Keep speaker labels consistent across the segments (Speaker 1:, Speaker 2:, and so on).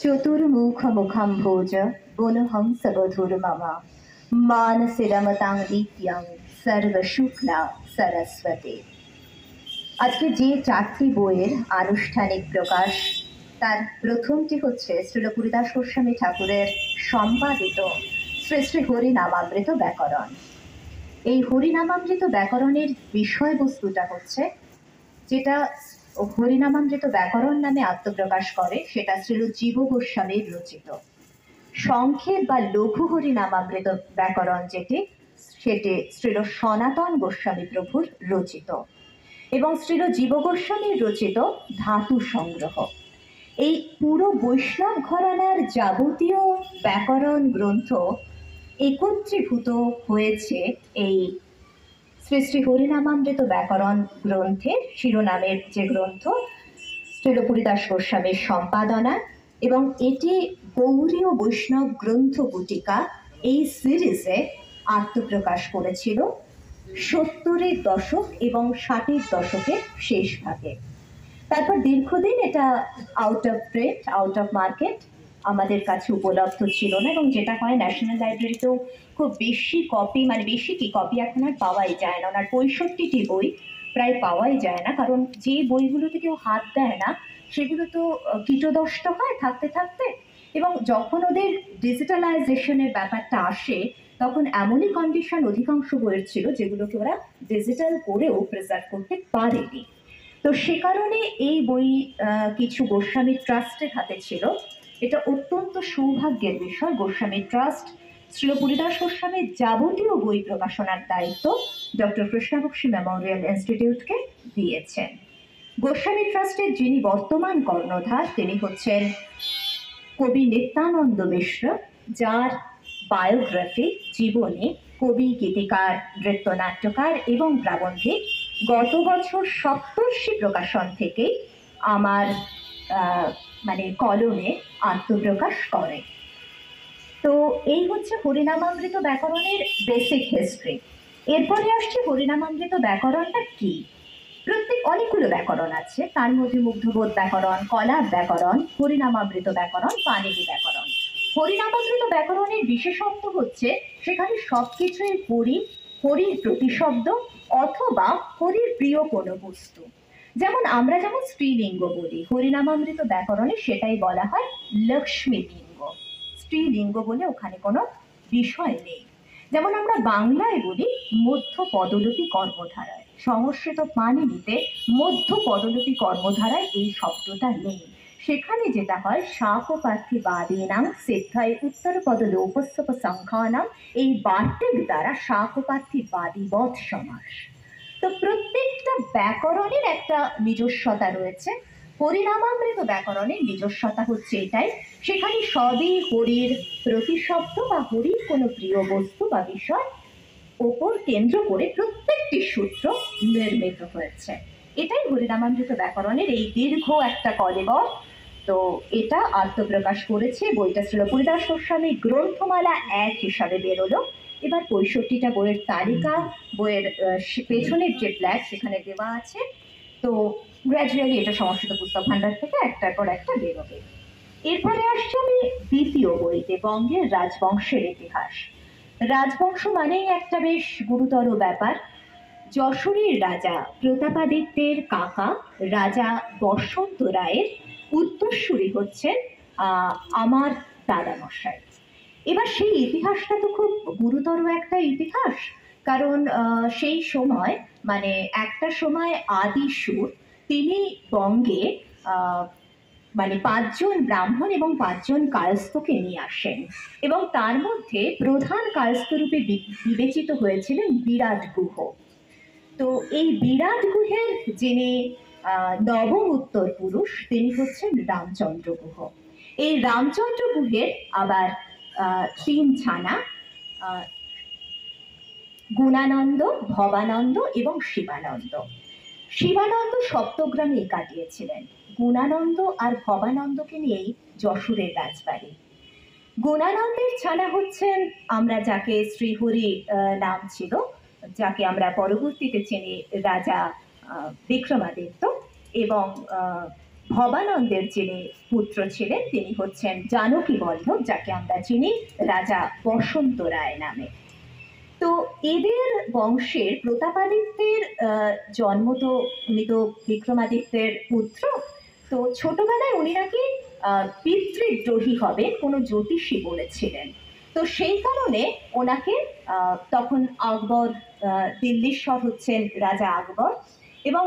Speaker 1: চতুর্মুখমুখম্ভোজ বনহংসবধূর্মম মানসে রমতাং দিত্যং সর্বশুক্লা সরস্বতী। আজকে যে চারটি বইয়ের আনুষ্ঠানিক প্রকাশ, তার প্রথমটি হচ্ছে শ্রীল পুরীদাস গোস্বামী ঠাকুরের সম্পাদিত শ্রী শ্রী হরিনামামৃত ব্যাকরণ। এই হরিনামামৃত ব্যাকরণের বিষয়বস্তুটা হচ্ছে, যেটা হরিনামামৃত ব্যাকরণ নামে আত্মপ্রকাশ করে, সেটা শ্রীল জীব গোস্বামীর রচিত। সংক্ষেপ বা লঘু হরিনামামৃত ব্যাকরণ সেটি শ্রীল সনাতন গোস্বামী প্রভুর রচিত এবং শ্রীল জীব গোস্বামীর রচিত ধাতু সংগ্রহ। এই পুরো বৈষ্ণব ঘরানার যাবতীয় ব্যাকরণ গ্রন্থ একত্রীভূত হয়েছে এই শ্রী শ্রী হরিনামামৃত ব্যাকরণ গ্রন্থের শিরোনামের যে গ্রন্থ, শ্রীল পুরীদাস গোস্বামীর সম্পাদনা, এবং এটি গৌড়ীয় বৈষ্ণব গ্রন্থ গুটিকা এই সিরিজে আত্মপ্রকাশ করেছিল 70-এর দশক এবং 60-এর দশকের শেষ ভাগে। তারপর দীর্ঘদিন এটা out of print, out of market আমাদের কাছে উপলব্ধ ছিল না, এবং যেটা হয় ন্যাশনাল লাইব্রেরিতেও খুব বেশি কপি, বেশি কি কপি এখন আর পাওয়াই যায় না। ওনার 65টি বই প্রায় পাওয়াই যায় না, কারণ যে বইগুলোতে কেউ হাত দেয় না সেগুলো তো কীটদষ্ট হয় থাকতে থাকতে, এবং যখন ওদের ডিজিটালাইজেশনের ব্যাপারটা আসে তখন এমনই কন্ডিশন অধিকাংশ বইয়ের ছিল যেগুলোকে ওরা ডিজিটাল করেও প্রিজার্ভ করতে পারেনি। তো সে কারণে এই বই কিছু গোস্বামী ট্রাস্টের হাতে ছিল। এটা অত্যন্ত সৌভাগ্যের বিষয়। গোস্বামী ট্রাস্ট শ্রীল পুরীদাস গোস্বামীর যাবতীয় বই প্রকাশনার দায়িত্ব ডক্টর কৃষ্ণবক্সী মেমোরিয়াল ইনস্টিটিউটকে দিয়েছেন। গোস্বামী ট্রাস্টের যিনি বর্তমান কর্ণধার, তিনি হচ্ছেন কবি নিত্যানন্দ মিশ্র, যার বায়োগ্রাফি, জীবনী, কবি, গীতিকার, নৃত্যনাট্যকার এবং প্রাবন্ধিক গত বছর সপ্তর্ষি প্রকাশন থেকে আমার কলমে আত্মপ্রকাশ করে। তো এই হচ্ছে হরিনামামৃত ব্যাকরণের বেসিক হিস্ট্রি। এরপরে আসছে হরিনামামৃত ব্যাকরণটা কি। অনেকগুলো ব্যাকরণ আছে, তার মধ্যে মুগ্ধবোধ ব্যাকরণ, কলাপ ব্যাকরণ, হরিনামামৃত ব্যাকরণ, পাণিনি ব্যাকরণ। হরিনামামৃত ব্যাকরণের বিশেষত্ব হচ্ছে সেখানে সবকিছুই হরির প্রতিশব্দ অথবা হরির প্রিয় কোনো বস্তু। আমরা যেমন স্ত্রীলিঙ্গ বলি, হরিনামামৃত ব্যাকরণে সেটাই বলা হয় লক্ষ্মী লিঙ্গ। স্ত্রীলিঙ্গ বলে ওখানে কোনো বিষয় নেই। যেমন আমরা বাংলায় বলি মধ্য পদলোপী কর্মধারায়, সংস্কৃত পাণিনিতে মধ্য পদলোপী কর্মধারায় এই শব্দটা নেই। সেখানে যেটা হয় শাকোপার্থিবাদীনাং সিদ্ধায় উত্তর পদলোপস্যপ সংখ্যানাম, এই বার্তিক দ্বারা শাকোপার্থিবাদীবৎ সমাস। তো প্রত্যেকটা ব্যাকরণের একটা নিজস্বতা রয়েছে। হরিনামামৃত ব্যাকরণের নিজস্বতা হচ্ছে এটাই, সেখানে সবই হরির প্রতিশব্দ বা হরির কোনো প্রিয় বস্তু বা বিষয় ওপর কেন্দ্র করে প্রত্যেকটি সূত্র নির্মিত হয়েছে। এটাই হরিনামামৃত ব্যাকরণের এই দীর্ঘ একটা কলেবর। তো এটা আত্মপ্রকাশ করেছে, বইটা শ্রীল পুরীদাস গোস্বামী গ্রন্থমালা 1 হিসাবে বেরোলো। এবার 65টা বইয়ের তালিকা বইয়ের পেছনের যে ব্ল্যাক সেখানে দেওয়া আছে। তো গ্র্যাজুয়ালি এটা সংস্কৃত পুস্তক ভাণ্ডার থেকে একটার পর একটা বেরোবে। এরপরে আসছে আমি দ্বিতীয় বইতে, বঙ্গের রাজবংশের ইতিহাস। রাজবংশ মানেই একটা বেশ গুরুতর ব্যাপার। যশোরের রাজা প্রতাপাদিত্যের কাকা রাজা বসন্ত রায়ের উত্তরসূরি হচ্ছেন আমার দাদামশাই। এবার সেই ইতিহাসটা তো খুব গুরুতর একটা ইতিহাস, কারণ সেই সময় একটা সময় আদিসুর তিনি বঙ্গে 5 জন ব্রাহ্মণ এবং 5 জন কায়স্থকে নিয়ে আসেন, এবং তার মধ্যে প্রধান কায়স্থরূপে বিবেচিত হয়েছিলেন বিরাট গুহ। তো এই বিরাট গুহের যিনি নবম উত্তর পুরুষ, তিনি হচ্ছেন রামচন্দ্র গুহ। এই রামচন্দ্র গুহের আবার 3 ছানা, গুণানন্দ, ভবানন্দ এবং শিবানন্দ। শিবানন্দ সপ্তগ্রামে কাটিয়েছিলেন। গুণানন্দ আর ভবানন্দকে নিয়েই যশোরের রাজবাড়ি। গুণানন্দের ছানা হচ্ছেন আমরা যাকে শ্রীহরি নাম ছিল, যাকে আমরা পরবর্তীতে চিনি রাজা বিক্রমাদিত্য, এবং ভবানন্দের যিনি পুত্র ছিলেন তিনি হচ্ছেন জানকী বল্লভ, যাকে আমরা চিনি রাজা বসন্ত রায় নামে। তো এদের বংশের প্রতাপাদিত্যের জন্ম তো, উনি তো বিক্রমাদিত্যের পুত্র। তো ছোটবেলায় উনি নাকি পিতৃদ্রোহী হবে কোনো জ্যোতিষী বলেছিলেন। তো সেই কারণে ওনাকে তখন আকবর, দিল্লীশ্বর হচ্ছেন রাজা আকবর, এবং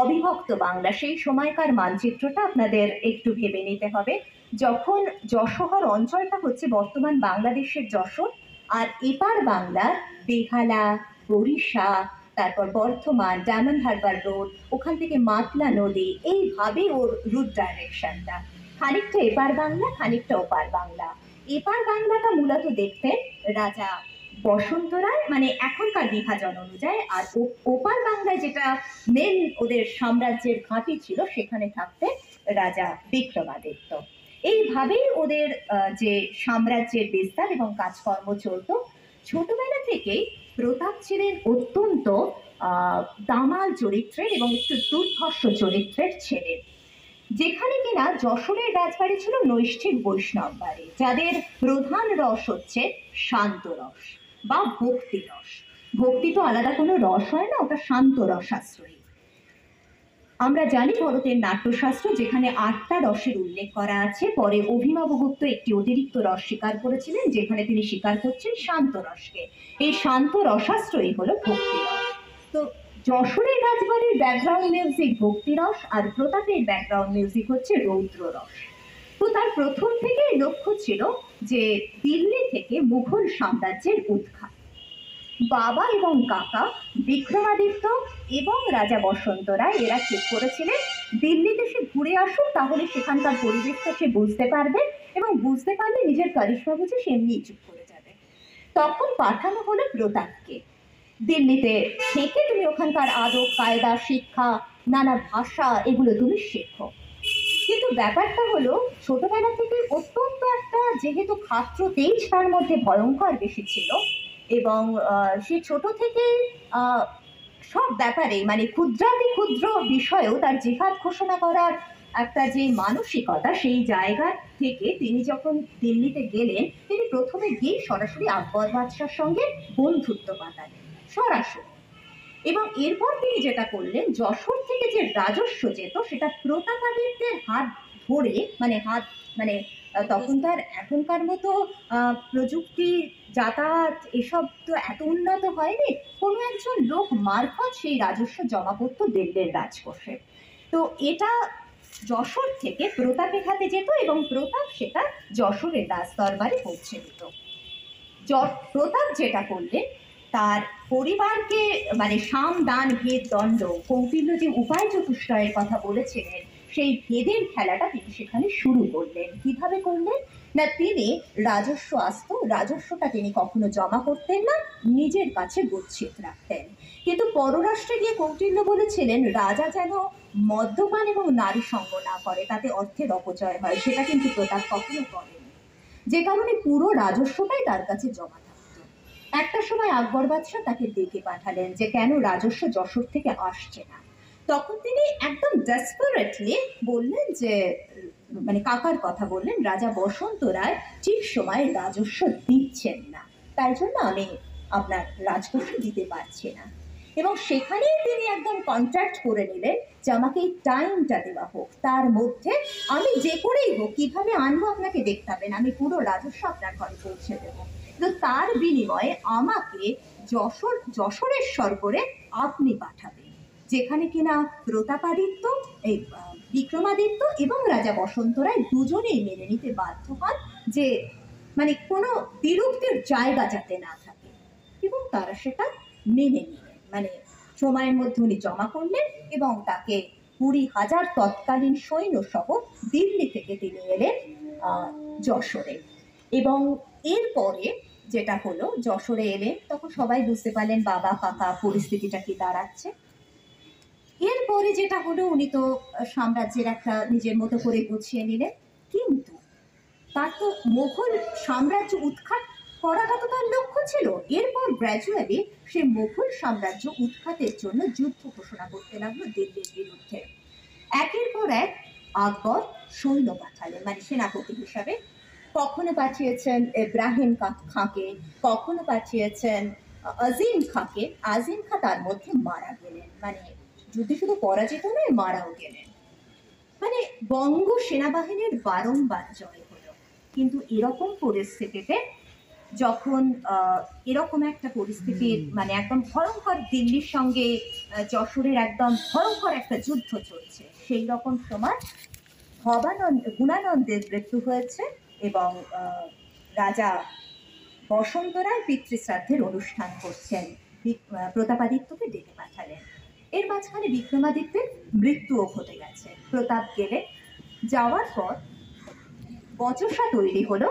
Speaker 1: অবিভক্ত বাংলা, সেই সময়কার মানচিত্রটা আপনাদের একটু ভেবে নিতে হবে। যখন যশোহর অঞ্চলটা হচ্ছে বর্তমান বাংলাদেশের যশোর, আর এপার বাংলার বেহালা, বরিশা, তারপর বর্ধমান, ডায়মন্ড হারবার রোড, ওখান থেকে মাতলা নদী, এইভাবে ওর রুট ডাইরেকশনটা খানিকটা এপার বাংলা, খানিকটা ওপার বাংলা। এপার বাংলাটা মূলত দেখতেন রাজা বসন্ত রায়, মানে এখনকার বিভাজন অনুযায়ী, আর ওপার বাংলায় যেটা মেন ওদের সাম্রাজ্যের ঘাঁটি ছিল সেখানে থাকতেন রাজা বিক্রমাদিত্য। এইভাবেই ওদের যে সাম্রাজ্যের বিস্তার এবং কাজকর্ম চলত। ছোটবেলা থেকেই প্রতাপ ছিলেন অত্যন্ত দামাল চরিত্রের এবং একটু দুর্ধর্ষ চরিত্রের ছেলে, যেখানে কিনা যশোরের রাজবাড়ি ছিল নৈষ্ঠিক বৈষ্ণব বাড়ি, যাদের প্রধান রস হচ্ছে শান্ত রস বা ভক্তি রস। ভক্তি তো আলাদা কোনো রস হয় না, ওটা শান্ত রসাশ্রয়ী। আমরা জানি ভারতের নাট্যশাস্ত্র যেখানে 8টা রসের উল্লেখ করা আছে, পরে অভিনবগুপ্ত একটি অতিরিক্ত রস স্বীকার করেছিলেন, যেখানে তিনি স্বীকার করছেন শান্ত রসকে। এই শান্ত রসাশ্রয়ী হলো ভক্তি রস। তো যশোরের রাজবাড়ির ব্যাকগ্রাউন্ড মিউজিক ভক্তি রস, আর প্রতাপের ব্যাকগ্রাউন্ড মিউজিক হচ্ছে রৌদ্র রস। তো তার প্রথম থেকেই লক্ষ্য ছিল যে দিল্লি থেকে মুঘল সাম্রাজ্যের উৎখাত। বাবা এবং কাকা বিক্রমাদিত্য এবং রাজা বসন্ত রায় এরা ঠিক করেছিলেন দিল্লিতে সে ঘুরে আসুক, তাহলে সেখানকার পরিবেশটা সে বুঝতে পারবে, এবং বুঝতে পারলে নিজের কারিশমা বুঝে সে এমনি চুপ করে যাবে। তখন পাঠানো হলো প্রতাপকে। দিল্লিতে থেকে তুমি ওখানকার আদব কায়দা, শিক্ষা, নানা ভাষা, এগুলো তুমি শেখো। কিন্তু ব্যাপারটা হলো ছোটবেলা থেকে অত্যন্ত একটা, যেহেতু খাত্র তেজ তার মধ্যে ভয়ঙ্কর বেশি ছিল, এবং সে ছোট থেকে সব ব্যাপারে, মানে ক্ষুদ্রাতি ক্ষুদ্র বিষয়েও তার জিহাদ ঘোষণা করার একটা যে মানসিকতা, সেই জায়গা থেকে তিনি যখন দিল্লিতে গেলেন, তিনি প্রথমে গিয়ে সরাসরি আকবর বাদশার সঙ্গে বন্ধুত্ব পাতালেন সরাসরি। এবং এরপর তিনি যেটা করলেন, যশোর থেকে যে রাজস্ব যেত সেটা প্রতাপাদিত্যের হাত ধরে, মানে তখন তার এখনকার মতো প্রযুক্তি, যাতায়াত এসব তো এত উন্নত হয়নি, কোনো একজন লোক মারফত সেই রাজস্ব জমা করতো দিল্লির রাজকোষে। তো এটা যশোর থেকে প্রতাপের হাতে যেত এবং প্রতাপ সেটা যশোরের রাজদরবারে পৌঁছে দিত। প্রতাপ যেটা করলেন, তার পরিবারকে, মানে সাম দান ভেদ দণ্ড, কৌটিল্য যে উপায় চতুষ্টয়ের কথা বলেছিলেন, সেই ভেদের খেলাটা তিনি সেখানে শুরু করলেন। কিভাবে করলেন না, তিনি রাজস্ব আসতো, রাজস্বটা তিনি কখনো জমা করতেন না, নিজের কাছে গচ্ছিত রাখতেন। কিন্তু পররাষ্ট্রে গিয়ে কৌটিল্য বলেছিলেন রাজা যেন মদ্যপান এবং নারী সঙ্গ না করে, তাতে অর্থের অপচয় হয়, সেটা কিন্তু প্রতাপ কখনো করেন, যে কারণে পুরো রাজস্বটাই তার কাছে জমা থাকতো। একটা সময় আকবর বাদশাহ তাকে ডেকে পাঠালেন যে কেন রাজস্ব যশোর থেকে আসছে না। তখন তিনি একদম ডেসপারেটলি বললেন যে, মানে কাকার কথা বললেন, রাজা বসন্ত রায় ঠিক সময়ে রাজস্ব দিচ্ছেন না, তাই জন্য আমি আপনার রাজকোষে দিতে পারছি না। এবং সেখানেই তিনি একদম কন্ট্রাক্ট করে নিলেন যে আমাকে এই টাইমটা দেওয়া হোক, তার মধ্যে আমি যে করেই হোক, কিভাবে আনবো আপনাকে দেখতে হবে না, আমি পুরো রাজস্ব আপনার ঘরে পৌঁছে দেবো, কিন্তু তার বিনিময়ে আমাকে যশোরেশ্বর করে আপনি পাঠাবেন, যেখানে কিনা প্রতাপাদিত্য, এই বিক্রমাদিত্য এবং রাজা বসন্ত রায় দুজনেই মেনে নিতে বাধ্য হন যে মানে কোনো বিরক্তির জায়গা যাতে না থাকে, এবং তারা সেটা মেনে নিলেন। মানে সময়ের মধ্যে উনি জমা করলেন এবং তাকে 20,000 তৎকালীন সৈন্য সহ দিল্লি থেকে তিনি এলেন যশোরে। এবং এরপরে যেটা হলো, যশোরে এলেন তখন সবাই বুঝতে পারলেন বাবা কাকা পরিস্থিতিটা কি দাঁড়াচ্ছে। এরপরে যেটা হলো, উনি তো সাম্রাজ্যের একটা নিজের মতো করে গুছিয়ে নিলেন, কিন্তু তার তো মুঘল সাম্রাজ্য উৎখাত করাটা তো তার লক্ষ্য ছিল। এরপর গ্র্যাজুয়ালি সে মুঘল সাম্রাজ্য উৎখাতের জন্য যুদ্ধ ঘোষণা করতে লাগলো দিল্লির বিরুদ্ধে। একের পর এক আকবর সৈন্য পাঠালেন, মানে সেনাপতি হিসাবে। কখনো পাঠিয়েছেন ইব্রাহিম খাঁকে, কখনো পাঠিয়েছেন আজিম খাঁকে। আজিম খাঁ তার মধ্যে মারা গেলেন, মানে যুদ্ধে শুধু পরাজিত নয়, মারাও গেলেন। মানে বঙ্গ সেনাবাহিনীর বারংবার জয় হলো। কিন্তু এরকম পরিস্থিতিতে যখন এরকম একটা পরিস্থিতির মানে একদম ভয়ঙ্কর, দিল্লির সঙ্গে যশোরের একদম ভয়ঙ্কর একটা যুদ্ধ চলছে, সেই রকম সময় গুণানন্দের মৃত্যু হয়েছে এবং রাজা বসন্ত রায় পিতৃশ্রাদ্ধের অনুষ্ঠান করছেন, প্রতাপাদিত্যকে ডেকে পাঠালেন। এর মাঝখানে বিক্রমাদিত্যের মৃত্যুও ঘটে গেছে। প্রতাপ গেলে, যাওয়ার পর বচসা তৈরি হলো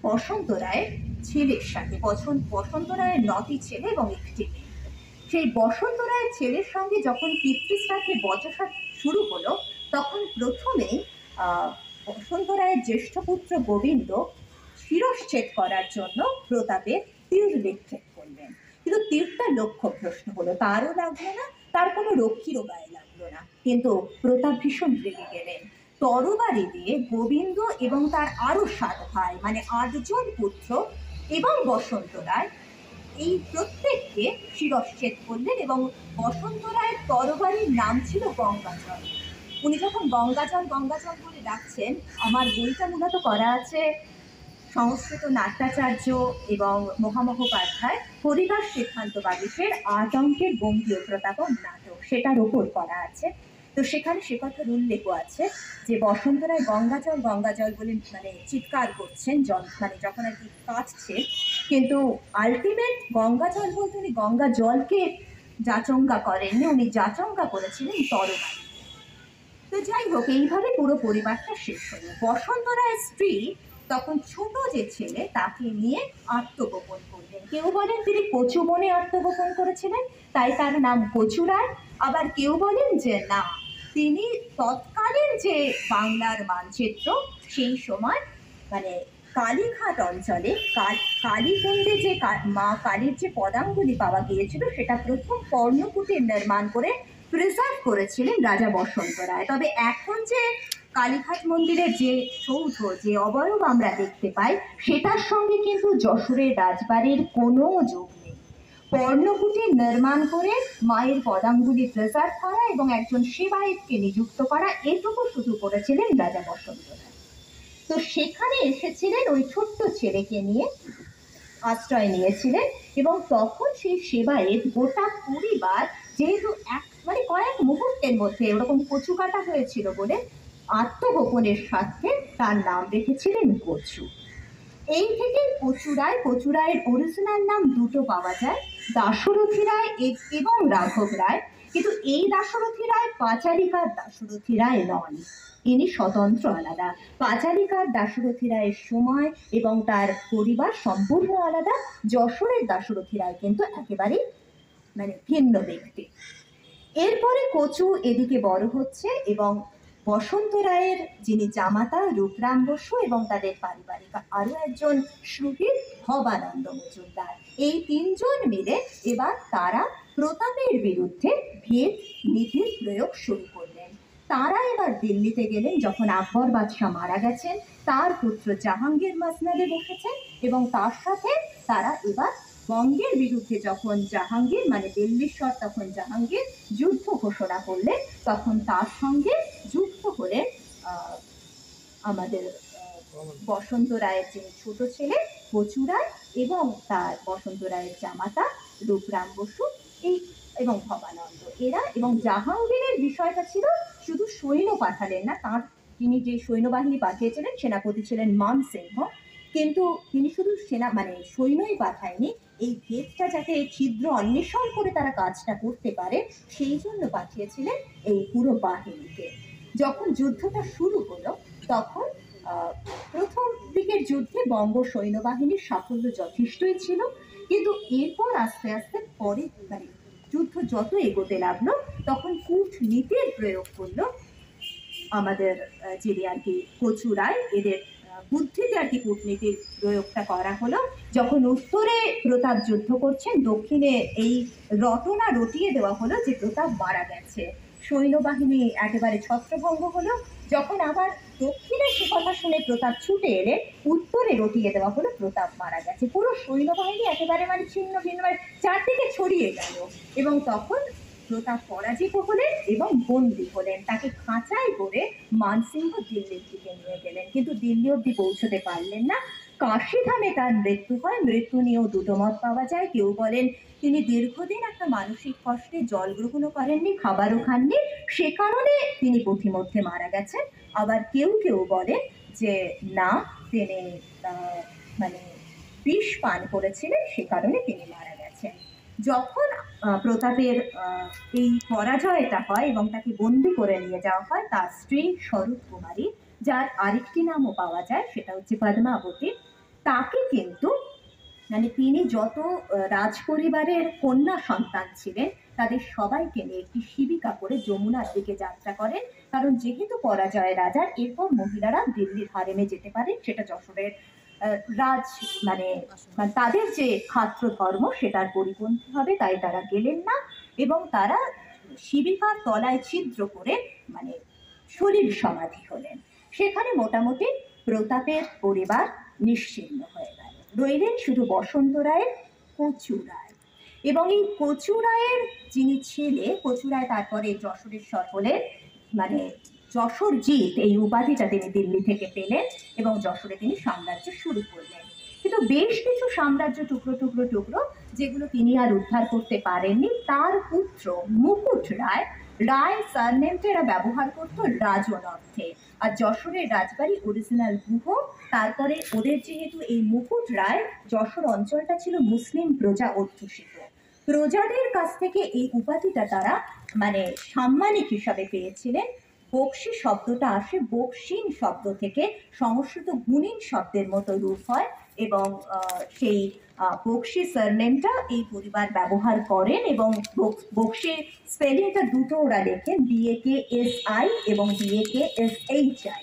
Speaker 1: বসন্ত রায়ের ছেলের সাথে। বসন্ত রায়ের 9টি ছেলে এবং 1টি মেয়ে। সেই বসন্ত রায়ের ছেলের সঙ্গে যখন পিতৃশ্রাদ্ধে বচসা শুরু হলো, তখন প্রথমেই বসন্ত রায়ের জ্যেষ্ঠ পুত্র গোবিন্দ শিরশ্ছেদ করার জন্য প্রতাপের তীর নিক্ষেপ করলেন। কিন্তু তীরটা লক্ষ্যভ্রষ্ট হলো, তারও লাগলো না, তার কোনো রক্ষীরও গায়ে লাগলো না। কিন্তু প্রতাপ ভীষণ রেগে গেলেন। তরবারি দিয়ে গোবিন্দ এবং তার আরো 7 ভাই, মানে 8 জন পুত্র এবং বসন্ত রায়, এই প্রত্যেককে শিরশ্ছেদ করলেন। এবং বসন্ত রায়ের তরবারির নাম ছিল গঙ্গাজল। উনি যখন গঙ্গাজল গঙ্গাজল বলে ডাকছেন, আমার বইটা মূলত করা আছে সংস্কৃত নাট্যাচার্য এবং মহামহোপাধ্যায় হরিদাস সিদ্ধান্ত বাগীশের 8 অঙ্কের বঙ্গীয় প্রতাপক নাটক, সেটার ওপর করা আছে। তো সেখানে সে কথার উল্লেখও আছে যে বসন্ত রায় গঙ্গাজল গঙ্গাজল বলে মানে চিৎকার করছেন, মানে যখন আর কি কাটছে, কিন্তু আলটিমেট গঙ্গাজল বলতে উনি গঙ্গা জলকে যাচঙ্গা করেননি, উনি যাচঙ্গা করেছিলেন তরবারি। তো যাই হোক, এইভাবে পুরো পরিবারটা শেষ হলো। বসন্ত রায়ের স্ত্রী তখন ছোট যে ছেলে তাকে নিয়ে আত্মগোপন করলেন। কেউ বলেন তিনি কচু বনে আত্মগোপন করেছিলেন, তাই তার নাম কচু রায়। আবার কেউ বলেন যে না, তিনি তৎকালীন যে বাংলার মানচিত্র, সেই সময় মানে কালীঘাট অঞ্চলে কালীকুণ্ডে যে মা কালীর যে পদাঙ্গুলি পাওয়া গিয়েছিল, সেটা প্রথম কর্ণকুটির নির্মাণ করে প্রিজার্ভ করেছিলেন রাজা বসন্ত রায়। তবে এখন যে কালীঘাট মন্দিরের যে সৌধ, যে অবয়ব আমরা দেখতে পাই, সেটার সঙ্গে কিন্তু যশোরের রাজবাড়ির কোনো যোগ নেই। কর্ণকুটির নির্মাণ করে মায়ের পদাঙ্গুলি প্রিজার্ভ করা এবং একজন সেবায়েতকে নিযুক্ত করা, এটুকু শুধু করেছিলেন রাজা বসন্ত রায়। তো সেখানে এসেছিলেন ওই ছোট্ট ছেলেকে নিয়ে, আশ্রয় নিয়েছিলেন। এবং তখন সেই সেবায়েত গোটা পরিবার, যেহেতু মানে কয়েক মুহূর্তের মধ্যে ওরকম কচু কাটা হয়েছিল বলে আত্মগোপনের সাথে তার নাম রেখেছিলেন কচু। এই থেকে কচু রায়ের অরিজিনাল নাম দুটো পাওয়া যায়, দাশরথী রায় এবং রাঘব রায়। কিন্তু এই দাশরথী রায় পাঁচালিকার দাশরথী রায় নন, ইনি স্বতন্ত্র, আলাদা। পাঁচালিকার দাশরথী রায়ের সময় এবং তার পরিবার সম্পূর্ণ আলাদা। যশোরের দাশরথী রায় কিন্তু একেবারেই মানে ভিন্ন ব্যক্তি। এরপরে কচু এদিকে বড় হচ্ছে এবং বসন্ত রায়ের যিনি জামাতা রূপরাম বসু এবং তাদের পারিবারিক আরো একজন সুহৃদ ভবানন্দ মজুমদার, এই 3 জন মিলে এবার তারা প্রতাপের বিরুদ্ধে ভেদ নীতির প্রয়োগ শুরু করলেন। তারা এবার দিল্লিতে গেলেন যখন আকবর বাদশাহ মারা গেছেন, তার পুত্র জাহাঙ্গীর মসনদে বসেছেন এবং তার সাথে তারা এবার বঙ্গের বিরুদ্ধে যখন জাহাঙ্গীর মানে দিল্লীশ্বর তখন জাহাঙ্গীর যুদ্ধ ঘোষণা করলেন, তখন তার সঙ্গে যুক্ত হলেন আমাদের বসন্ত রায়ের যিনি ছোট ছেলে কচু রায় এবং তার বসন্ত রায়ের জামাতা রূপরাম বসু এবং ভবানন্দ, এরা। এবং জাহাঙ্গীরের বিষয়টা ছিল শুধু সৈন্য পাঠালেন না, তার তিনি যে সৈন্যবাহিনী পাঠিয়েছিলেন সেনাপতি ছিলেন মান সিংহ, কিন্তু তিনি শুধু সৈন্যই পাঠায়নি, এই ভেদটা যাতে ছিদ্র অন্বেষণ করে তারা কাজটা করতে পারে, সেই জন্য পাঠিয়েছিলেন এই পুরো বাহিনীকে। যখন যুদ্ধটা শুরু হলো, তখন প্রথম দিকের যুদ্ধে বঙ্গ সৈন্যবাহিনীর সাফল্য যথেষ্টই ছিল, কিন্তু এরপর আস্তে আস্তে পরে যুদ্ধ যত এগোতে লাগলো, তখন কূটনীতির প্রয়োগ করলো আমাদের যিনি আর কি কচু রায়, এদের বুদ্ধিতে আর কি কূটনীতির প্রয়োগটা করা হলো। যখন উত্তরে প্রতাপ যুদ্ধ করছেন, দক্ষিণে এই রটনা রটিয়ে দেওয়া হলো যে প্রতাপ মারা গেছে, সৈন্যবাহিনী একেবারে ছত্রভঙ্গ হলো, যখন আবার দক্ষিণে সে কথা শুনে প্রতাপ ছুটে এলে উত্তরে রটিয়ে দেওয়া হলো প্রতাপ মারা গেছে। পুরো সৈন্যবাহিনী একেবারে মানে ছিন্ন ভিন্ন চারদিকে ছড়িয়ে গেল এবং তখন প্রতাপ পরাজিত হলেন এবং বন্দী হলেন। তাকে খাঁচায় করে মানসিংহ দিল্লির দিকে নিয়ে গেলেন, কিন্তু দিল্লি অব্দি পৌঁছতে পারলেন না। কাশীধামে তার মৃত্যু হয়। মৃত্যু নিয়েও দুটো মত পাওয়া যায়। কেউ বলেন তিনি দীর্ঘদিন একটা মানসিক কষ্টে জল গ্রহণও করেননি, খাবারও খাননি, সে কারণে তিনি পথিমধ্যে মারা গেছেন। আবার কেউ কেউ বলে যে না, তিনি মানে বিষ পান করেছিলেন, সে কারণে তিনি মারা গেছেন। যখন প্রতাপের এই পরাজয়টা হয় এবং তাকে বন্দি করে নিয়ে যাওয়া হয়, তার স্ত্রী স্বরূপ কুমারী, যার আরেকটি নামও পাওয়া যায় সেটা হচ্ছে পদ্মাবতী, তাকে কিন্তু মানে তিনি যত রাজ পরিবারের কন্যা সন্তান ছিলেন তাদের সবাইকে নিয়ে একটি শিবিকা করে যমুনার দিকে যাত্রা করেন। কারণ যেহেতু পরাজয় রাজার, এরপর মহিলারা দিল্লির হারেমে যেতে পারেন, সেটা যশোরের রাজ মানে তাদের যে খাত্র ধর্ম সেটার পরিপন্থী হবে, তাই তারা গেলেন না এবং তারা শিবিকার তলায় ছিদ্র করে মানে শরীর সমাধি হলেন। সেখানে মোটামুটি প্রতাপের পরিবার নিশ্চিহ্ন হয়ে গেল। রইলেন শুধু বসন্ত রায়ের কচু রায়। এবং এই কচু রায়ের যিনি ছেলে, কচু রায় তারপরে যশোরেশ্বর হলেন, মানে যশোর জিত এই উপাধিটা তিনি দিল্লি থেকে পেলেন এবং যশোরে তিনি সাম্রাজ্য শুরু করলেন। কিন্তু বেশ কিছু সাম্রাজ্য টুকরো টুকরো টুকরো যেগুলো তিনি আর উদ্ধার করতে পারেননি, তার পুত্র মুকুট রায়, রায় সারনেমটা এরা ব্যবহার করতো রাজন অর্থে। আর যশোরের রাজবাড়ি অরিজিনাল গুহ। তারপরে ওদের যেহেতু এই মুকুট রায়, যশোর অঞ্চলটা ছিল মুসলিম প্রজা অধ্যুষিত, প্রজাদের কাছ থেকে এই উপাধিটা তারা মানে সাম্মানিক হিসাবে পেয়েছিলেন। বক্সি শব্দটা আসে বক্সিন শব্দ থেকে, সংস্কৃত গুণিন শব্দের মতো রূপ হয় এবং সেই বক্সি সারনেমটা এই পরিবার ব্যবহার করেন এবং বক্সি স্পেলিংটা দুটো ওরা লেখেন, BAKSI এবং BAKSHI।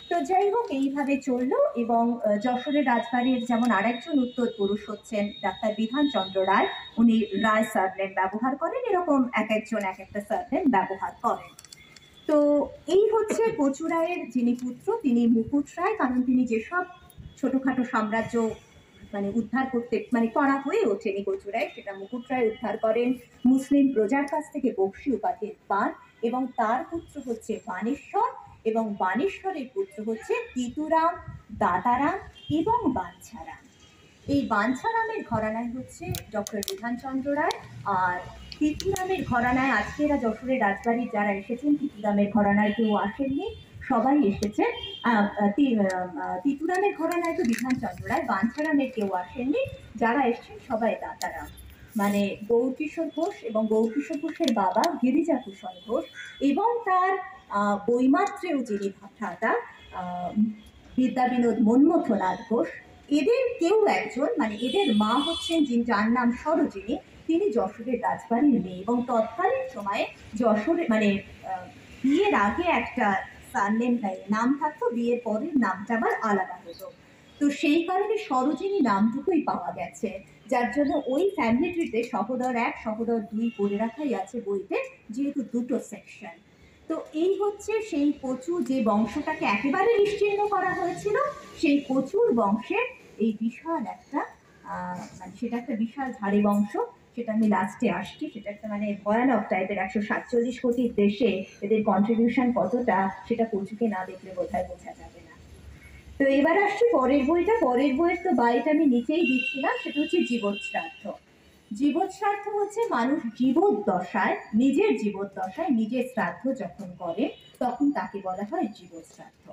Speaker 1: তো যাই হোক, এইভাবে চললো এবং যশোরের রাজবাড়ির যেমন আরেকজন উত্তর পুরুষ হচ্ছেন ডাক্তার বিধানচন্দ্র রায়, উনি রায় সারনেম ব্যবহার করেন, এরকম এক একজন এক একটা সারনেম ব্যবহার করেন। তো এই হচ্ছে কচু রায়ের যিনি পুত্র, তিনি মুকুট রায়। কারণ তিনি যেসব ছোটখাটো সাম্রাজ্য মানে উদ্ধার করতে মানে করা হয়ে ওঠেনি কচু রায়, সেটা মুকুট রায় উদ্ধার করেন। মুসলিম প্রজার কাছ থেকে বক্সি উপাধি পান এবং তার পুত্র হচ্ছে বানেশ্বর এবং বানেশ্বরের পুত্র হচ্ছে তিতুরাম, দাতারাম এবং বাঞ্ছারাম। এই বাঞ্ছারামের ঘরানায় হচ্ছে ডক্টর বিধানচন্দ্র রায়। আর তিতুরামের ঘরানায় আজকে এরা যশোরের রাজবাড়ির যারা এসেছেন, তিতুরামের ঘরানায় কেউ আসেননি, সবাই এসেছে। তিতুরামের ঘরানায় তো বিধানচন্দ্র রায়, বাঞ্ছারামের কেউ আসেননি, যারা এসছেন সবাই দাতারাম, মানে গৌরকিশোর ঘোষ এবং গৌরকিশোর ঘোষের বাবা গিরিজাভূষণ ঘোষ এবং তার বৈমাত্রেয় যিনি ভ্রাতা বিদ্যাবিনোদ মন্মথনাথ ঘোষ, এদের কেউ একজন মানে এদের মা হচ্ছেন যার নাম সরোজিনী, তিনি যশোরের রাজবাড়ির মেয়ে এবং তৎকালীন সময়ে যশোরে মানে বিয়ের আগে একটা সারনেম নাম থাকতো, বিয়ের পরের নামটা আবার আলাদা হতো। তো সেই কারণে সরোজিনী নামটুকুই পাওয়া গেছে, যার জন্য ওই ফ্যামিলি ট্রিতে সহোদর 1 সহোদর 2 করে রাখাই আছে বইতে, যেহেতু দুটো সেকশন। তো এই হচ্ছে সেই কচু যে বংশটাকে একেবারে নিশ্চিহ্ন করা হয়েছিল, সেই কচুর বংশের এই বিশাল একটা মানে সেটা একটা বিশাল ঝাড়ি বংশ, সেটা আমি লাস্টে আসছি। সেটা একটা মানে ভয়ানক টাইপের, 147 কোটির দেশে এদের কন্ট্রিবিউশন কতটা সেটা কচুকে না দেখলে বোধহয় বোঝা যাবে না। তো এবার আসছি পরের বইটা। পরের বইয়ের তো বাইটা আমি নিচেই দিচ্ছিলাম, সেটা হচ্ছে জীবশ্রাদ্ধ। জীবশ্রাদ্ধ হচ্ছে মানুষ জীবদ্দশায়, নিজের জীবদ্দশায় নিজের শ্রাদ্ধ যখন করে তখন তাকে বলা হয় জীবশ্রাদ্ধ।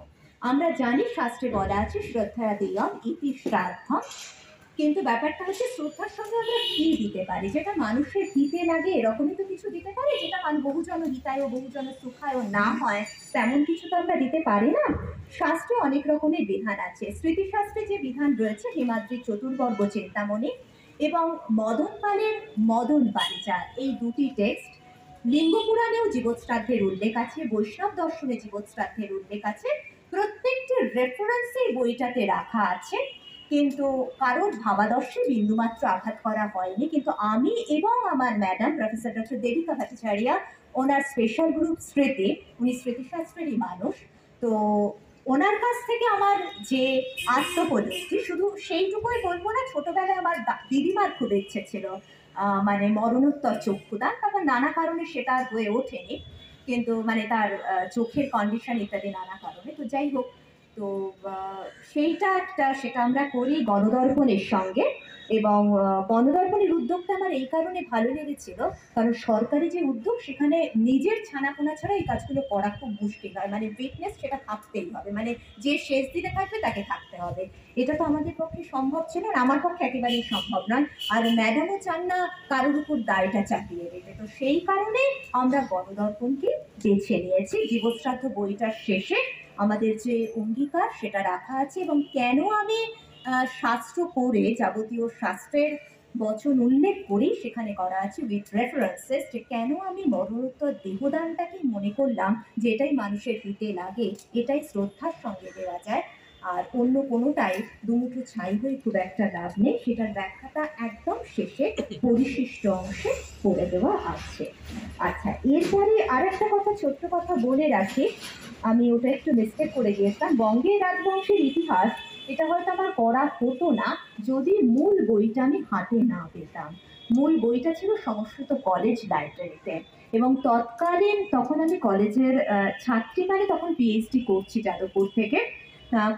Speaker 1: আমরা জানি শাস্ত্রে বলা আছে শ্রদ্ধা দিয়ম ইতি শ্রাদ্ধম, কিন্তু ব্যাপারটা হচ্ছে শ্রদ্ধার সঙ্গে আমরা কি দিতে পারি, যেটা মানুষের হিতে লাগে এরকমই তো কিছু দিতে পারি, যেটা বহুজন হিতায় ও বহুজন সুখায় না হয় তেমন কিছু তো আমরা দিতে পারি না। শাস্ত্রে অনেক রকমের বিধান আছে। স্মৃতিশাস্ত্রে যে বিধান রয়েছে হিমাদ্রির চতুর্বর্গ চিন্তামণি এবং মদন পালের মদন পারিজাত, এই দুটি টেক্সট, লিঙ্গ পুরাণেও জীবশ্রাদ্ধের উল্লেখ আছে, বৈষ্ণব দর্শনে জীবশ্রাদ্ধের উল্লেখ আছে, প্রত্যেকটি রেফারেন্সে বইটাতে রাখা আছে। কিন্তু কারোর ভাবাদর্শে বিন্দুমাত্র আঘাত করা হয়নি। কিন্তু আমি এবং আমার madam professor doctor Debika Bhattacharya, ওনার স্পেশাল গ্রুপ স্মৃতি, উনি স্মৃতিশাস্ত্রেরই মানুষ, তো ওনার কাছ থেকে আমার যে আত্মপরিচিতি, শুধু সেইটুকুই বলবো না, ছোটবেলায় আমার দিদিমার খুব ইচ্ছে ছিল মানে মরণোত্তর চক্ষুদান, তখন নানা কারণে সেটা আর হয়ে ওঠেনি, কিন্তু মানে তার চোখের কন্ডিশন ইত্যাদি নানা কারণে, তো যাই হোক। তো সেটা আমরা করি গণদর্পণের সঙ্গে। এবং গণদর্পণের উদ্যোগটা আমার এই কারণে ভালো লেগেছিল, কারণ সরকারি যে উদ্যোগ সেখানে নিজের ছানাপোনা ছাড়া এই কাজগুলো করা খুব মুশকিল হয়, মানে উইটনেস সেটা থাকতেই হবে, মানে যে শেষ দিনে থাকবে তাকে থাকতে হবে। এটা তো আমাদের পক্ষে সম্ভব ছিল না, আমার পক্ষে একেবারেই সম্ভব নয়। আর ম্যাডামও চান না কারোর উপর দায়টা চাপিয়ে দিতে, তো সেই কারণে আমরা গণদর্পণকে বেছে নিয়েছি। জীবশ্রাদ্ধ বইটার শেষে আমাদের যে অঙ্গীকার সেটা রাখা আছে, এবং কেন আমি শাস্ত্র পড়ে যাবতীয় শাস্ত্রের বচন উল্লেখ করি সেখানে করা আছে উইথ রেফারেন্সেস, যে কেন আমি মরণোত্তর দেহদানটাকে মনে করলাম যে এটাই মানুষের হিতে লাগে, এটাই শ্রদ্ধার সঙ্গে দেওয়া যায়, আর অন্য কোনোটাই দুমুঠো ছাই হয়ে খুব একটা লাভ নেই, সেটার ব্যাখ্যাটা একদম শেষে পরিশিষ্ট অংশে করে দেওয়া আছে। আচ্ছা, এরপরে আর একটা কথা, ছোট্ট কথা বলে রাখি, আমি ওটা একটু মিস্টেক করে গিয়েছিলাম। বঙ্গের রাজবংশের ইতিহাস এটা হয়তো আমার পড়া হতো না যদি মূল বইটা আমি হাতে না পেতাম। মূল বইটা ছিল সংস্কৃত কলেজ লাইব্রেরিতে, এবং তখন আমি কলেজের ছাত্রী, মানে তখন পিএইচডি করছি যাদবপুর থেকে,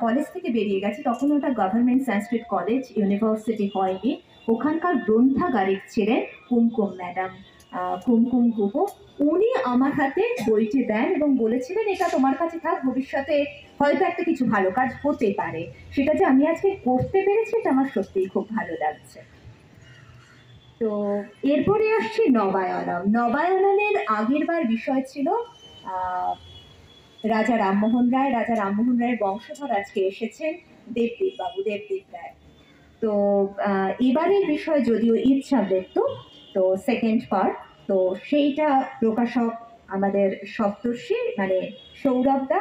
Speaker 1: কলেজ থেকে বেরিয়ে গেছি, তখন ওটা গভর্নমেন্ট সংস্কৃত কলেজ ইউনিভার্সিটি হয়নি। ওখানকার গ্রন্থাগারিক ছিলেন কুমকুম ম্যাডাম, কুমকুম গুহ। উনি আমার হাতে বইটি দেন এবং বলেছিলেন এটা তোমার কাছে থাক, ভবিষ্যতে হয়তো একটা কিছু ভালো কাজ হতে পারে। সেটা যে আমি আজকে করতে পেরেছি এটা আমার সত্যিই খুব ভালো লাগছে। তো এরপরে আসছি নবায়নম। নবায়নের আগের বার বিষয় ছিল রাজা রামমোহন রায়। রাজা রামমোহন রায়ের বংশধর আজকে এসেছেন দেবদীপ বাবু, দেবদীপ রায়। তো এবারের বিষয় যদিও ইচ্ছা ব্যক্ত, তো সেকেন্ড পার্ট, তো সেইটা প্রকাশক আমাদের সপ্তর্ষি মানে সৌরভদা,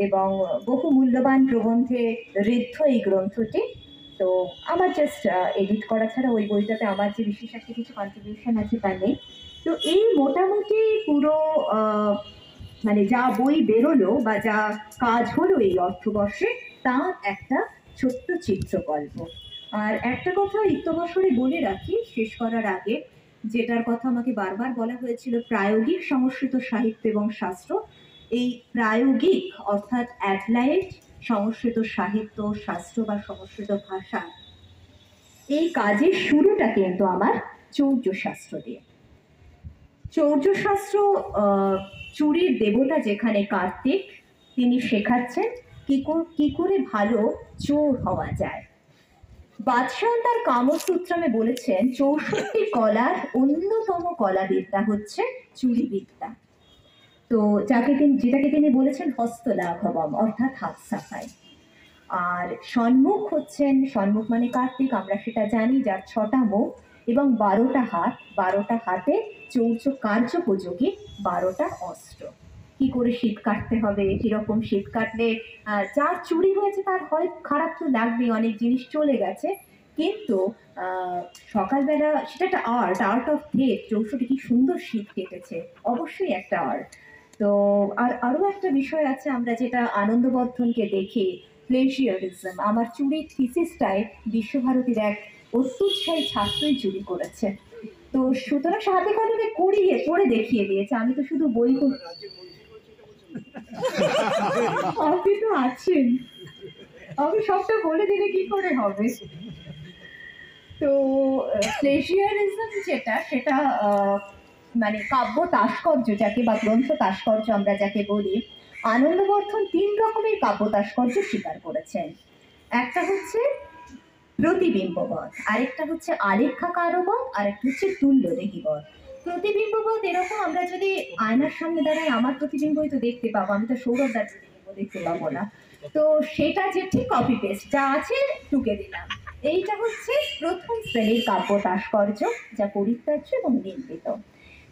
Speaker 1: এবং বহু মূল্যবান প্রবন্ধে ঋদ্ধ এই গ্রন্থটি। তো আমার জাস্ট এডিট করা ছাড়া ওই বইটাতে আমার যে বিশেষ একটা কিছু কন্ট্রিবিউশন আছে তা নেই। তো এই মোটামুটি পুরো মানে যা বই বেরোলো বা যা কাজ হলো এই অর্থবর্ষে, তার একটা ছোট্ট চিত্রকল্প। আর একটা কথা ইত্যবসরে বলে রাখি শেষ করার আগে, যেটার কথা আমাকে বারবার বলা হয়েছিল, প্রায়োগিক সংস্কৃত সাহিত্য এবং শাস্ত্র, এই প্রায়োগিক অর্থাৎ অ্যাপ্লাইড সংস্কৃত সাহিত্য, শাস্ত্র বা সংস্কৃত ভাষা, এই কাজের শুরুটা কিন্তু আমার চৌর্য শাস্ত্র দিয়ে। চৌর্য শাস্ত্র, চুরির দেবতা যেখানে কার্তিক, তিনি শেখাচ্ছেন কি করে ভালো চোর হওয়া যায়। বাদশাহ তার কামসূত্রামে বলেছেন 64 কলার অন্যতম কলা বিদ্যা হচ্ছে চুরি বিদ্যা। তো যেটাকে তিনি বলেছেন হস্তলাঘবম, অর্থাৎ হাত সাফাই। আর সন্মুখ মানে কার্তিক, আমরা সেটা জানি, যার 6টা মুখ এবং 12টা হাত, 12টা হাতে চৌর্য কার্যোপযোগী 12টা অস্ত্র। কি করে শীত কাটতে হবে, কিরকম শীত কাটলে যার চুরি হয়েছে তার হয় খারাপ তো লাগবে, অনেক জিনিস চলে গেছে, কিন্তু সকালবেলা সেটা একটা আর্ট অফ ফেথ। 64 কি সুন্দর শীত কেটেছে, অবশ্যই একটা আর্ট। তো আরো একটা বিষয় আছে, আমরা যেটা আনন্দবর্ধনকে দেখি, প্লেজিয়ারিজম। আমার চুরির থিসিসটায় বিশ্বভারতীর এক অত্যুৎসাহী ছাত্রই চুরি করেছে, তো সুতরাং হাতে কলমে করে দেখিয়ে দিয়েছে। আমি তো শুধু বই আপনি তো আছেন, আমি সবটা বলে দিলে কি করে হবে। তো প্লেজিয়ারিজম যেটা, সেটা মানে কাব্য তাৎপর্য যাকে বা গ্রন্থ তাৎপর্য আমরা যাকে বলি, আনন্দবর্ধন 3 রকমের কাব্য তাৎপর্য স্বীকার করেছেন। একটা হচ্ছে প্রতিবিম্ববধ, আরেকটা হচ্ছে আলেখ্যাকারবধ, আরেকটা হচ্ছে তুল্যদেহীবধ। প্রতিবিম্ববধ এরকম, আমরা যদি আয়নার সামনে দাঁড়াই আমার প্রতিবিম্বই তো দেখতে পাবো, আমি তো সৌরভদার প্রতিবিম্ব দেখতে পাবো না, তো সেটা যে ঠিক কপি পেস্ট যা আছে টুকে দিলাম। এইটা হচ্ছে প্রথম শ্রেণীর কাব্য তাৎপর্য, যা পরিত্যাজ্য এবং নিন্দিত।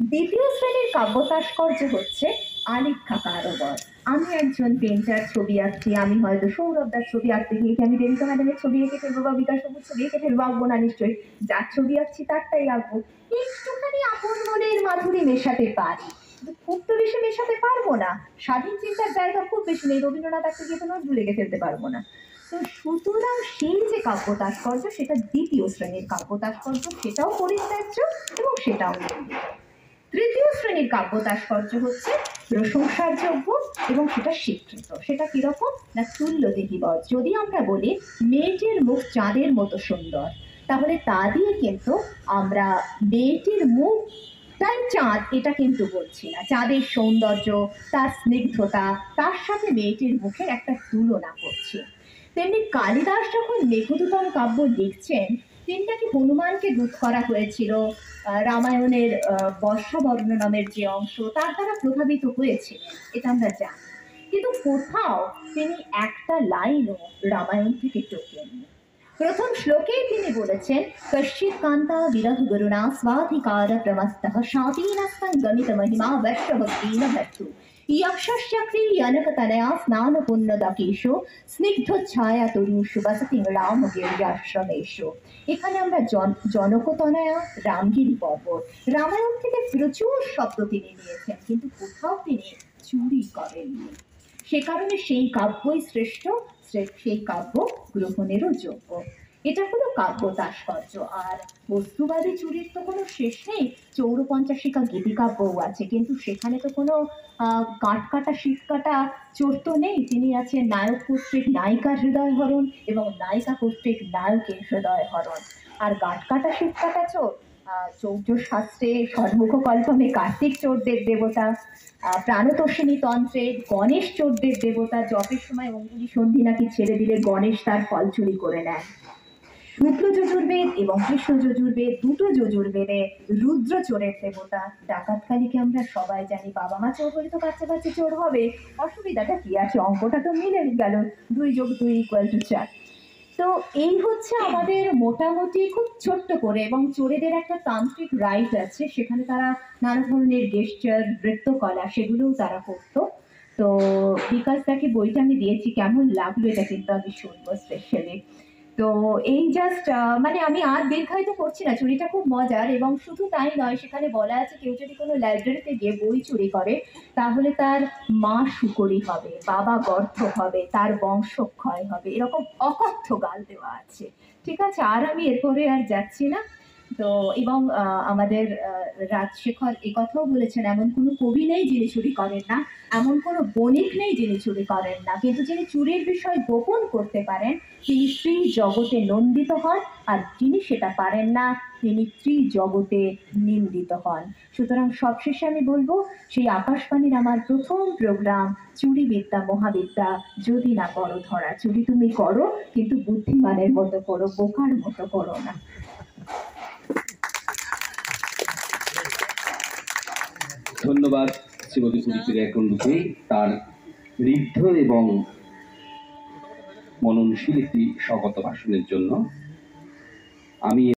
Speaker 1: দ্বিতীয় শ্রেণীর কাব্য তাৎপর্য হচ্ছে আলিখ্যা কারবর। আমি একজন পেন্টার, ছবি আঁকছি, আমি হয়তো সৌরভদার ছবি আঁকতে গিয়েছি, আমি দেবিকা ম্যাডামের ছবি এঁকে ফেলবো বা বিকাশ বাবুর ছবি এঁকে ফেলবো, আঁকবো না নিশ্চয়ই, যার ছবি আঁকছি তারটাই আঁকবো। একটুখানি আপন মনের মাধুরী মেশাতে পারি, কিন্তু খুব তো বেশি মেশাতে পারবো না, স্বাধীন চিন্তার জায়গা খুব বেশি নেই, রবীন্দ্রনাথ আঁকতে গিয়ে তো নজরুল এঁকে ফেলতে পারবো না। তো সুতরাং সেই যে কাব্য তাৎপর্য, সেটা দ্বিতীয় শ্রেণীর কাব্য তাৎপর্য, সেটাও পরিত্যাজ্য এবং সেটাও নির্মিত। তৃতীয় শ্রেণীর কাব্য তাৎপর্য হচ্ছে প্রশংসার যোগ্য এবং সেটা স্বীকৃত। সেটা কিরকম না তুল্য দিগিবৎ। যদি আমরা বলি মেয়েটির মুখ চাঁদের মতো সুন্দর, তাহলে তা দিয়ে কিন্তু আমরা মেয়েটির মুখ তাই চাঁদ এটা কিন্তু বলছি না, চাঁদের সৌন্দর্য, তার স্নিগ্ধতা, তার সাথে মেয়েটির মুখের একটা তুলনা করছি। তেমনি কালিদাস যখন মেঘদূতম কাব্য লিখছেন, তিনি নাকি হনুমানকে দূত করা হয়েছিল, রামায়ণের বর্ষাবর্ণ নামের যে অংশ, তার দ্বারা প্রভাবিত হয়েছিলেন, এটা আমরা জানি। কিন্তু কোথাও তিনি একটা লাইনও রামায়ণ থেকে টোকেননি। প্রথম শ্লোকেই তিনি বলেছেন, কশ্চিৎ কান্তা বিরহ গুরুণা স্বাধিকার প্রমস্তঃ শান্তিনস্তং গণিত মহিমা বর্ষভক্তিন ভর্তু यक्षश्चक्री यनकतनया স্নানপুণ্যদাকেশু স্নিগ্ধচ্ছায়া তরুষু বসতি রামগির্যাশ্রমেশু। এখানে আমরা জনকতনয়া রামগিরি পর্বত, রামায়ণ থেকে প্রচুর শব্দ তিনি নিয়েছেন, কিন্তু কোথাও তিনি চুরি করেননি। সে কারণে সেই কাব্যই শ্রেষ্ঠ, সেই কাব্য গ্রহণেরও যোগ্য। এটা হলো কাব্য তাৎপর্য। আর বস্তুবাদী চুরির তো কোনো শেষ নেই। চৌরপঞ্চাশিকা গীতিকাব্যও আছে, কিন্তু সেখানে তো কোনো কাঠ কাটা শীত কাটা চোর তো নেই। তিনি আছেন নায়ক কর্তৃক নায়িকার হৃদয় হরণ এবং নায়িকা কর্তৃক নায়কের হৃদয় হরণ। আর গাঠ কাটা শীত কাটা চোর চৌর্য শাস্ত্রে ষড়মুখ কল্পমে কার্তিক চোরদের দেবতা, প্রাণতোষিণী তন্ত্রে গণেশ চোরদের দেবতা, জপের সময় অঙ্গুলি সন্ধি নাকি ছেড়ে দিলে গণেশ তার ফল চুরি করে নেন। শুক্ল যজুর্বেদ এবং কৃষ্ণ যজুর্বেদ, দুটো যজুর্বেদে রুদ্র চোরের দেবতা। ডাকাতকালীকে আমরা সবাই জানি, বাবা মা চোর বলে তো বাচ্চা বাচ্চা চোর হবে, অসুবিধাটা কি আছে, অঙ্কটা তো মিলে গেল, 2 + 2 = 4। তো এই হচ্ছে আমাদের মোটামুটি খুব ছোট্ট করে, এবং চোরেদের একটা তান্ত্রিক রাইট আছে, সেখানে তারা নানা ধরনের গেস্টার, নৃত্যকলা সেগুলোও তারা করতো। তো বিকাশ তাকে বইটা আমি দিয়েছি, কেমন লাগলো এটা কিন্তু আমি শুনবো স্পেশালি। তো এই জাস্ট মানে আমি আর দীর্ঘায়িত করছি না, চুরিটা খুব মজার। এবং শুধু তাই নয়, সেখানে বলা আছে কেউ যদি কোনো লাইব্রেরিতে গিয়ে বই চুরি করে, তাহলে তার মা শুকরী হবে, বাবা গর্ধ হবে, তার বংশক্ষয় হবে, এরকম অকথ্য গাল দেওয়া আছে। ঠিক আছে, আর আমি এরপরে আর যাচ্ছি না। তো এবং আমাদের রাজশেখর কথাও বলেছেন, এমন কোনো কবি নেই যিনি চুরি করেন না, এমন কোনো বণিক নেই যিনি চুরি করেন না, কিন্তু যিনি চুরির বিষয় গোপন করতে পারেন তিনি জগতে নন্দিত হন, আর যিনি সেটা পারেন না তিনি জগতে নিন্দিত হন। সুতরাং সবশেষে আমি বলবো, সেই আকাশবাণীর আমার প্রথম প্রোগ্রাম চুরি বিদ্যা মহাবিদ্যা, যদি না করো ধরা। চুরি তুমি করো, কিন্তু বুদ্ধিমানের মতো করো, বোকার মতো করো না।
Speaker 2: ধন্যবাদ শ্রীমতী পুরীপিরিয়া কুণ্ডুকে তার ঋদ্ধ এবং মননশীল একটি স্বগত ভাষণের জন্য। আমি